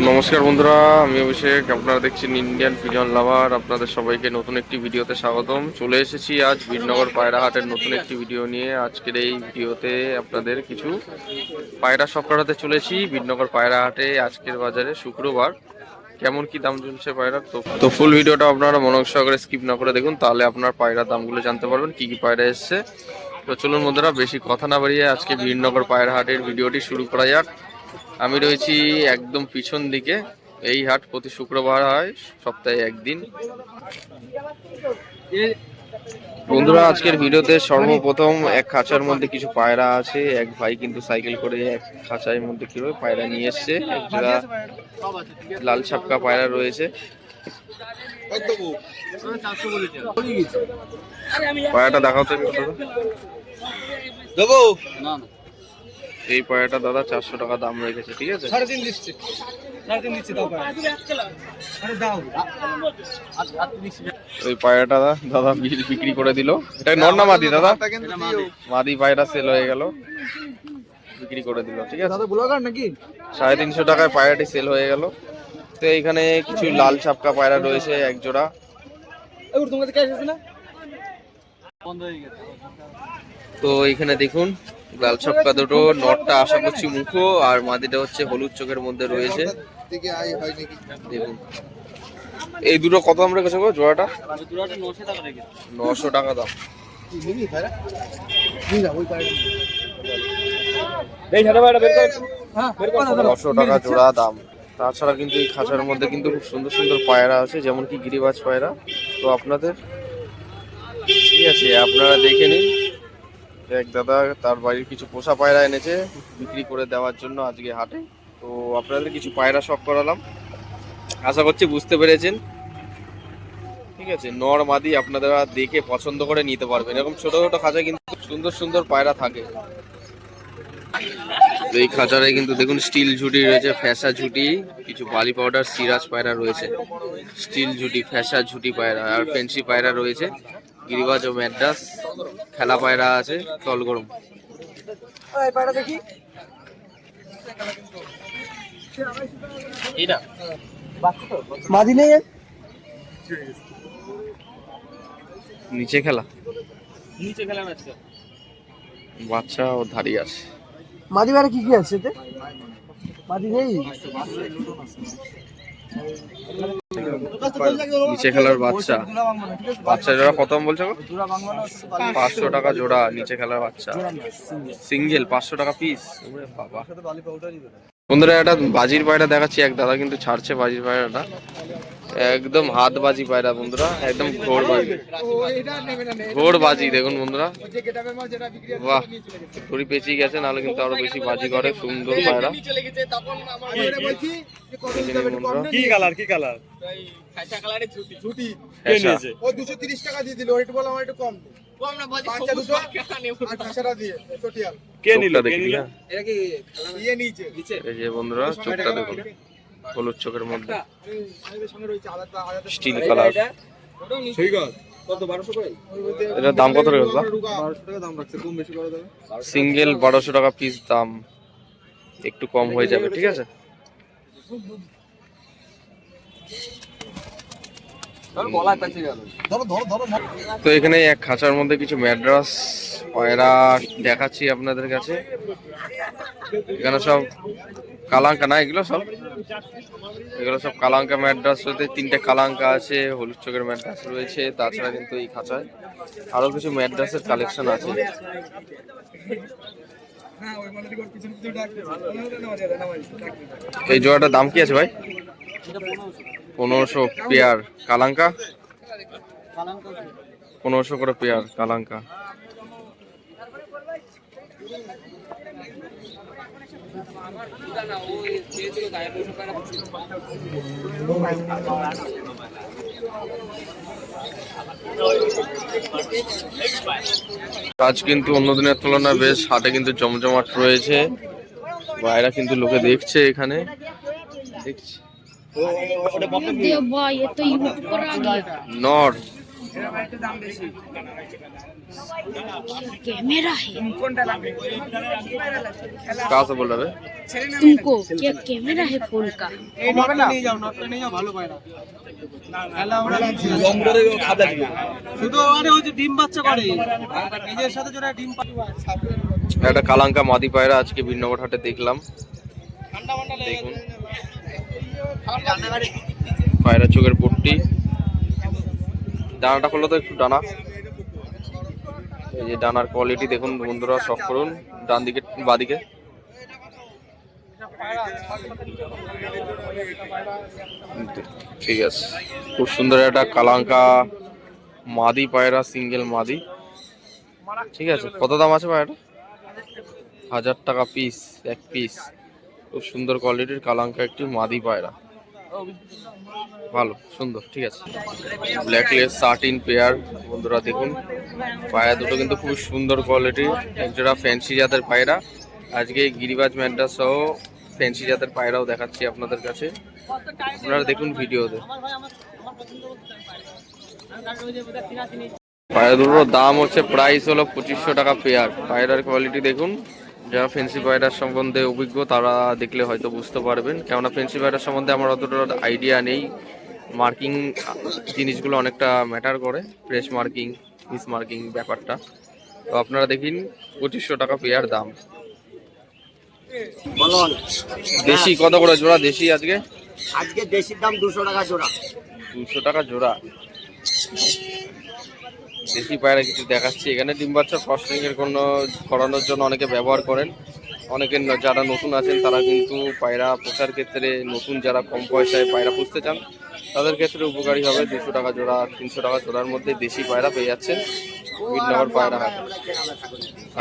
নমস্কার বন্ধুরা, আমি অভিষেক। আপনারা দেখছেন ইন্ডিয়ান পিজন লাভার। আপনাদের সবাইকে নতুন একটি ভিডিওতে স্বাগতম। চলে এসেছি আজ বীরনগর পায়রা হাটের নতুন একটি ভিডিও নিয়ে। আজকের এই ভিডিওতে আপনাদের কিছু পায়রা শখ করাতে চলেছি বীরনগর পায়রা হাটে। আজকের বাজারে শুক্রবার কেমন কি দাম চলছে পায়রার, তো ফুল ভিডিওটা আপনারা মনোযোগ সহকারে স্কিপ না করে দেখুন, তাহলে আপনার পায়রার দামগুলো জানতে পারবেন, কি কি পায়রা এসছে। তো চলুন বন্ধুরা, বেশি কথা না বাড়িয়ে আজকে বীরনগর পায়রা হাটের ভিডিওটি শুরু করা যাক। আমি রয়েছি একদম পিছন দিকে। এই হাট প্রতি শুক্রবার হয়, সপ্তাহে একদিন। বন্ধুরা, আজকের ভিডিওতে সর্বপ্রথম এক খাঁচার মধ্যে কিছু পায়রা আছে। এক ভাই কিন্তু সাইকেল করে এক খাঁচার মধ্যে কিভাবে পায়রা নিয়ে এসছে। একটা লাল ছাপকা পায়রা রয়েছে। পায়রাটা দেখাও তো দেবো। এই পায়রাটা দাদা 400 টাকা দাম রেখেছে, ঠিক আছে? ওই পায়রাটা দাদা বিক্রি করে দিল। এটা নর না মাদি দাদা? মাদি পায়রা সেল হয়ে গেল, বিক্রি করে দিল, ঠিক আছে? 350 টাকায় পায়রাটি সেল হয়ে গেল। তো এইখানে কিছু লাল ছাপকা পায়রা রয়েছে এক জোড়া। তো এইখানে দেখুন লাল ছাপকা দুটো, নটটা আশা করছি মুখো, আর মাদিটা হচ্ছে হলুদ চোখের মধ্যে রয়েছে। দেখুন এই দুটো কত দাম রেখেছো গো জোড়াটা? 900 টাকা দাম। 900 টাকা জোড়া দাম। তাছাড়া কিন্তু এই খাঁচার মধ্যে কিন্তু খুব সুন্দর সুন্দর পায়রা আছে, যেমন কি গিরিবাজ পায়রা। তো আপনাদের ঠিক আছে, আপনারা দেখে নিন। এক দাদা তার বাড়ির কিছু পোষা পায়রা এনেছে বিক্রি করে দেওয়ার জন্য আজকে হাটে। তো আপনাদের কিছু পায়রা শখ করালাম, আশা করছি বুঝতে পেরেছেন। ঠিক আছে, নর মাদি আপনারা দেখে পছন্দ করে নিতে পারবেন। এরকম ছোট ছোট খাঁচা কিন্তু সুন্দর সুন্দর পায়রা থাকে। এই খাঁচারে কিন্তু দেখুন স্টিল ঝুটি রয়েছে, ফ্যাসা ঝুটি, কিছু বালি পাউডার সিরাজ পায়রা রয়েছে, স্টিল ঝুটি, ফ্যাসা ঝুটি পায়রা, আর ফেন্সি পায়রা রয়েছে, গিরিবাজ ও ম্যাড্রাস, খেলা পায়রা আছে, তল গরম। নিচে খেলা বাচ্চা ও ধাড়ি আছে। মাদি বারে কি কি আছে এতে? মাদি নেই, নিচে খেলার বাচ্চা। বাচ্চা জোড়া কত বলছো? 500 টাকা জোড়া নিচে খেলার বাচ্চা, সিঙ্গেল 500 টাকা পিস। বাবা বন্ধুরা, একটা বাজির পায়রা দেখাচ্ছি। এক দাদা কিন্তু ছাড়ছে বাজির পায়রাটা, একদম হাত বাজি পায়রা বন্ধুরা, একদম ঘোর বাজি, ঘোর বাজি। দেখুন বন্ধুরা, বাহ, থুড়ি পেঁচিয়ে গেছে, নাহলে কিন্তু আরো বেশি বাজি করে। সুন্দর পায়রা। কি কালার কি কালার? বন্ধুরা চোখটা দেখুন, হলুদ চোখের মধ্যে, স্টিল কালার। এটার দাম কত রেখেছ? সিঙ্গেল 1200 টাকা পিস দাম, একটু কম হয়ে যাবে, ঠিক আছে? তো এখানে এক খাঁচার মধ্যে কিছু ম্যাড্রাস পায়রা দেখাচ্ছি আপনাদের কাছে। এখানে সব কালাঙ্কা না, এগুলো সব কালাঙ্কা ম্যাড্রাস রয়েছে। 3টে কালাঙ্কা আছে, হলুদ চোখের ম্যাড্রাস রয়েছে। তাছাড়া কিন্তু এই খাঁচায় আরো কিছু ম্যাড্রাসের কালেকশন আছে। এই জোড়াটার দাম কি আছে ভাই? 1500 পেয়ার কালাঙ্কা, 1500 করে পেয়ার কালাঙ্কা। আজ কিন্তু অন্য দিনের তুলনায় বেশ হাটে কিন্তু জমজমাট রয়েছে। বাইরে কিন্তু লোকে দেখছে, এখানে দেখছি। নর कैमरा है कहाँ से बोल रहे हैं? तुमको क्या कैमरा है फोन का একটা কালাঙ্কা মাদি পায়রা আজকে বীরনগর হাটে দেখলাম। দেখুন পায়রা চোখের পট্টি, ডানাটা খুললো তো একটু ডানা, এই যে ডানার কোয়ালিটি দেখুন বন্ধুরা, শখ করুন। ডান দিকে বাদিকে ঠিক আছে, খুব সুন্দর একটা কালাঙ্কা মাদি পায়রা, সিঙ্গেল মাদি। ঠিক আছে, কত দাম আছে পায়রাটা? 1000 টাকা পিস, এক পিস। খুব সুন্দর কোয়ালিটির কালাঙ্কা একটি মাদি পায়রা, ভালো সুন্দর। ঠিক আছে, ব্ল্যাকলেস 13 পেয়ার বন্ধুরা দেখুন। পায়রা দুটো কিন্তু খুব সুন্দর কোয়ালিটির, একজোড়া ফ্যান্সি জাতের পায়রা। আজকে গিরিবাজ ম্যান্ডা সহ ফ্যান্সি জাতের পায়রাও দেখাচ্ছি আপনাদের কাছে, আপনারা দেখুন ভিডিওতে। পায়রা দুটোর দাম হচ্ছে, প্রাইস হলো 2500 টাকা পেয়ার। পায়রার কোয়ালিটি দেখুন, যারা ফেন্সি পায়রার সম্বন্ধে অভিজ্ঞ তারা দেখলে হয়তো বুঝতে পারবেন, কেননা ফেন্সি পায়রার সম্বন্ধে আমার অতটা আইডিয়া নেই। মার্কিং জিনিসগুলো অনেকটা ম্যাটার করে, ফ্রেশ মার্কিং, মিস মার্কিং ব্যাপারটা। তো আপনারা দেখুন 2500 টাকা পেয়ার দাম। দেশি কত করে জোড়া? দেশি আজকে আজকে দেশির দাম 200 টাকা জোড়া। 200 টাকা জোড়া। দেশি পায়রা কিছু দেখাচ্ছি এখানে। ডিম বাচ্চা ফস্টারিং এর কোনো করানোর জন্য অনেকে ব্যবহার করেন। অনেকে যারা নতুন আছেন তারা কিন্তু পায়রা পোষার ক্ষেত্রে, নতুন যারা কম পয়সায় পায়রা পুষতে চান তাদের ক্ষেত্রে উপকারী হবে। 200 টাকা জোড়া, 300 টাকা জোড়ার মধ্যে দেশি পায়রা পেয়ে যাচ্ছেন বীরনগর পায়রা হাটে।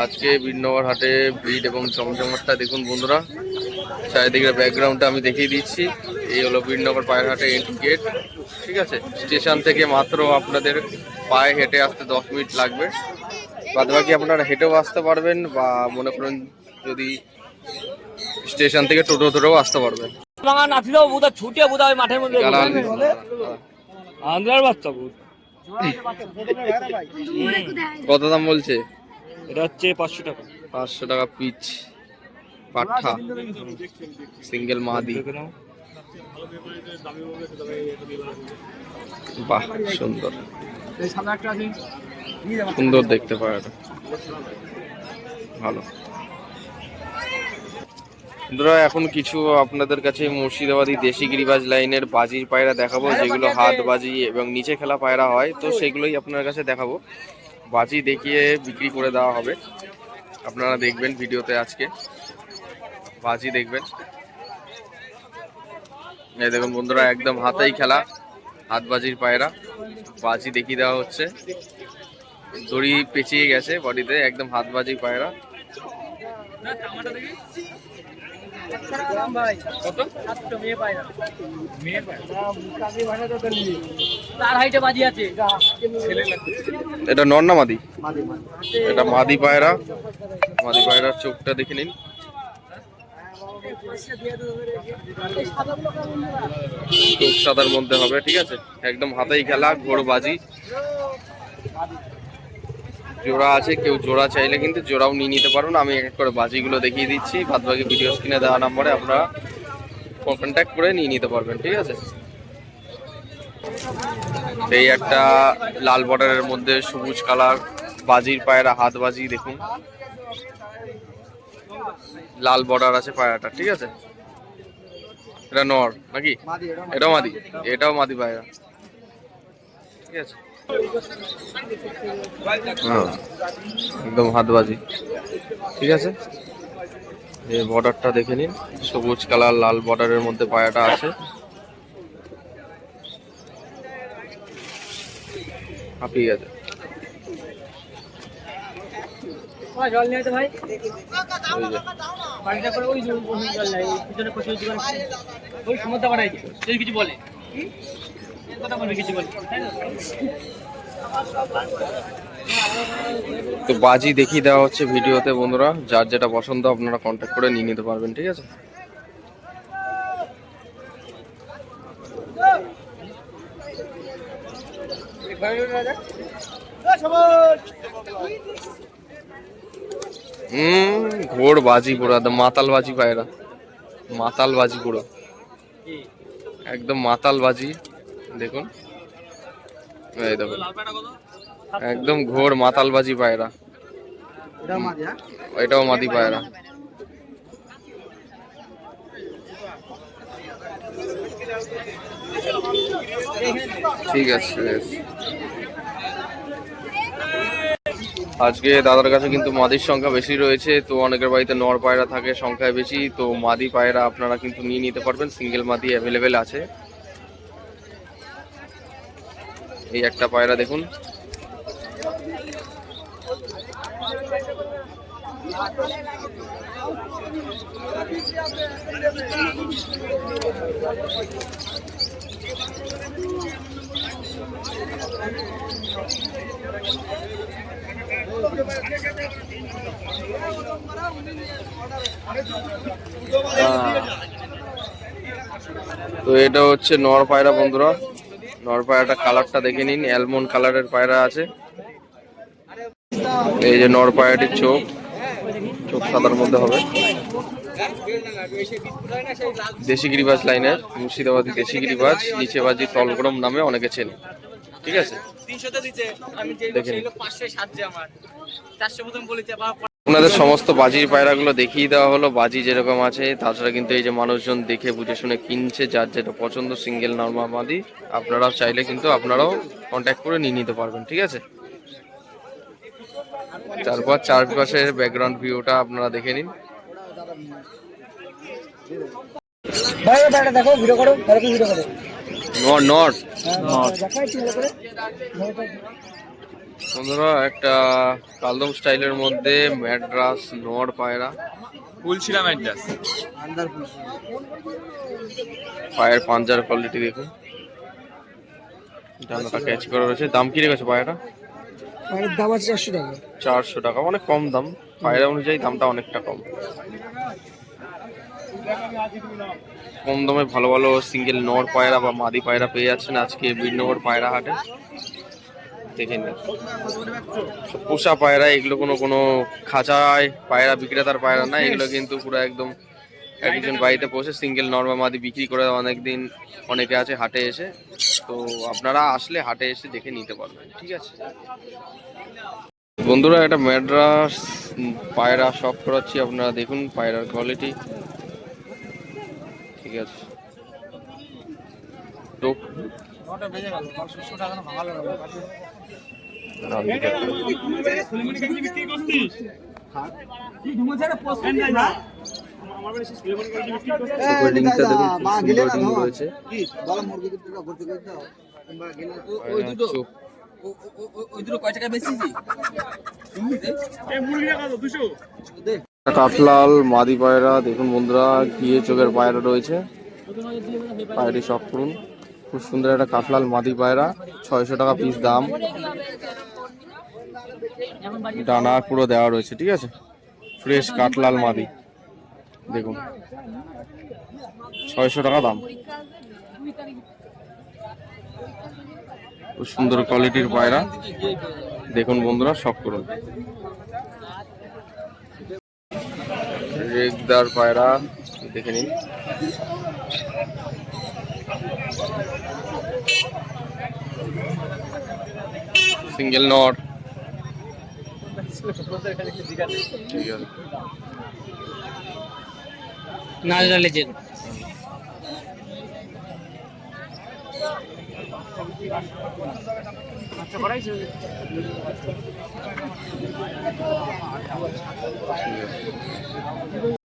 আজকে বীরনগর হাটে ভিড় এবং জমজমাটটা দেখুন বন্ধুরা। চারিদিকের ব্যাকগ্রাউন্ডটা আমি দেখিয়ে দিচ্ছি। এই হলো বীরনগর পায়রা হাটে এন্ট্রি গেট। ঠিক আছে, স্টেশন থেকে মাত্র আপনাদের পায়ে হেঁটে আসতে 10 মিনিট লাগবে। বাদবাকি আপনারা হেঁটেও আসতে পারবেন, বা মনে করেন যদি স্টেশন থেকে টোটো ধরেও আসতে পারবেন। কত দাম বলছে? এটা হচ্ছে 500 টাকা। 500 টাকা পিচ পাঠা, সিঙ্গেল মাদি। বাহ, সুন্দর সুন্দর দেখতে পায়রাটা, ভালো। বন্ধুরা এখন কিছু আপনাদের কাছে মুর্শিদাবাদী দেশি গিরিবাজ লাইনের বাজির পায়রা দেখাবো, যেগুলো হাত বাজি এবং নিচে খেলা পায়রা হয়, তো সেগুলোই আপনার কাছে দেখাবো। বাজি দেখিয়ে বিক্রি করে দেওয়া হবে, আপনারা দেখবেন ভিডিওতে। আজকে বাজি দেখবেন। এই দেখুন বন্ধুরা, একদম হাতেই খেলা হাত বাজির পায়রা, বাজি দেখিয়ে দেওয়া হচ্ছে। দড়ি পেঁচিয়ে গেছে বডিতে, একদম হাত বাজি পায়রা। এটা নর না মাদি? এটা মাদি পায়রা। মাদি পায়রার চোখটা দেখে নিন, চোখ সাদার মধ্যে হবে। ঠিক আছে, একদম হাতেই খেলা, ঘোড় বাজি। জোড়া আছে, কেউ জোড়া চাইলে কিন্তু জোড়াও নিয়ে নিতে পারুন। আমি এক এক করে বাজিগুলো দেখিয়ে দিচ্ছি, বাদবাকি ভিডিও স্ক্রিনে দেওয়া নম্বরে আপনারা কন্ট্যাক্ট করে নিয়ে নিতে পারবেন। ঠিক আছে, এই একটা লাল বর্ডারের মধ্যে সবুজ কালার বাজির পায়রা, হাত বাজি দেখুন, লাল বর্ডার আছে পায়রাটা। ঠিক আছে, এটা নর নাকি? এটাও মাদি, এটাও মাদি পায়রা। ঠিক আছে, একদম হাতবাজি। ঠিক আছে, এই বর্ডারটা দেখে নিন, সবুজ কালার লাল বর্ডারের মধ্যে পায়রাটা আছে। হাঁপিয়ে গেছে। জল নিয়ে ভাই ওই সমুদ্র বাড়াই কিছু বলে তো বাজি দেখিয়ে দেওয়া হচ্ছে ভিডিওতে বন্ধুরা, যার যেটা পছন্দ আপনারা কন্ট্যাক্ট করে নিয়ে নিতে পারবেন। ঠিক আছে, ঘোর বাজি পুরো একদম মাতাল বাজি পায়রা, মাতাল বাজি পুরো একদম মাতাল বাজি। দেখুন এই দেখুন একদম ঘোর মাতাল বাজি পায়রা, এটাও মাদি পায়রা। ঠিক আছে, আজকে দাদার কাছে কিন্তু মাদির সংখ্যা বেশি রয়েছে, তো অনেকের বাড়িতে নর পায়রা থাকে সংখ্যায় বেশি, তো মাদি পায়রা আপনারা কিন্তু নিয়ে নিতে পারবেন, সিঙ্গেল মাদি অ্যাভেলেবেল আছে। এই একটা পায়রা দেখুন, তো এটা হচ্ছে নর পায়রা বন্ধুরা। নর পায়রাটা কালারটা দেখে নিন, অ্যালমন্ড কালারের পায়রা আছে। এই যে নর পায়রাটির চোখ, চোখ সাদার মধ্যে হবে। দেশি গিরিবাজ লাইনের, মুর্শিদাবাদী দেশি গিরিবাজ, নিচে বাজি তলগরম নামে অনেকে চেনে। ঠিক আছে, দেখে নিন। আপনাদের সমস্ত বাজির পায়রাগুলো দেখিয়ে দেওয়া হলো, বাজি যেরকম আছে। তাছাড়া কিন্তু এই যে মানুষজন দেখে বুঝে শুনে কিনছে, যার যেটা পছন্দ সিঙ্গেল নরমাল মাদি, আপনারাও চাইলে কিন্তু আপনারাও কন্ট্যাক্ট করে নিয়ে নিতে পারবেন। ঠিক আছে, তারপর চারপাশের ব্যাকগ্রাউন্ড ভিউটা আপনারা দেখে নিন। দেখো ভিডিও করো, ভিডিও করো। নর নর দেখাচ্ছি ভালো করে। বন্ধুরা একটা কালদম স্টাইলের মধ্যে ম্যাড্রাস নর পায়রা, ফুলছিলাম অ্যাড্রেস পায়ের পাঞ্জার কোয়ালিটি দেখুন, ডানাটা ক্যাচ করা রয়েছে। দাম কি রেখেছে পায়রা? পায়ের দাম আছে 400 টাকা। 400 টাকা, অনেক কম দাম, পায়রা অনুযায়ী দামটা অনেকটা কম। কম দামে ভালো ভালো সিঙ্গেল নর পায়রা বা মাদি পায়রা পেয়ে যাচ্ছেন আজকে বীরনগর পায়রা হাটে। দেখে নিন, পোষা পায়রা এগুলো, কোনো খাঁচায় পায়রা বিক্রেতার পায়রা না, এগুলো কিন্তু পুরো একদম একজন বাড়িতে বসে সিঙ্গেল নর বা মাদি বিক্রি করে অনেকদিন অনেকে আছে হাটে এসে। তো আপনারা আসলে হাটে এসে দেখে নিতে পারবেন। ঠিক আছে বন্ধুরা, একটা ম্যাড্রাস পায়রা শখ করাচ্ছি, আপনারা দেখুন পায়রার কোয়ালিটি। ঠিক আছে, তো রয়েছে কাঠলাল মাদি পায়রা দেখুন বন্ধুরা, ঘিয়ে চোখের পায়রা রয়েছে, পায়রাটি শখ করুন। খুব সুন্দর একটা কাঠলাল মাদি পায়রা, 600 টাকা পিস দাম, ডানা পুরো দেওয়া রয়েছে। ঠিক আছে, ফ্রেশ কাঠলাল মাদি দেখুন, 600 টাকা দাম। খুব সুন্দর কোয়ালিটির পায়রা দেখুন বন্ধুরা, শখ করুন। রেগদার পায়রা দেখে নিন, সিঙ্গেল নট। ঠিক আছে, নাজরা লেজেন্ড।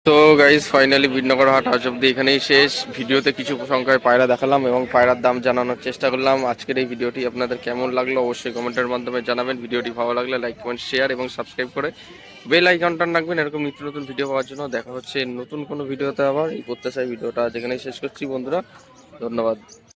তো গাইস ফাইনালি বীরনগর হাট আজ অব্দি এখানেই শেষ। ভিডিওতে কিছু সংখ্যায় পায়রা দেখালাম এবং পায়রার দাম জানানোর চেষ্টা করলাম। আজকের এই ভিডিওটি আপনাদের কেমন লাগলো অবশ্যই কমেন্টের মাধ্যমে জানাবেন। ভিডিওটি ভালো লাগলে লাইক কমেন্ট শেয়ার এবং সাবস্ক্রাইব করে বেল আইকনটা রাখবেন এরকম নিত্য নতুন ভিডিও পাওয়ার জন্য। দেখা হচ্ছে নতুন কোনো ভিডিওতে আবার। এই প্রত্যাশায় ভিডিওটা যেখানেই শেষ করছি বন্ধুরা, ধন্যবাদ।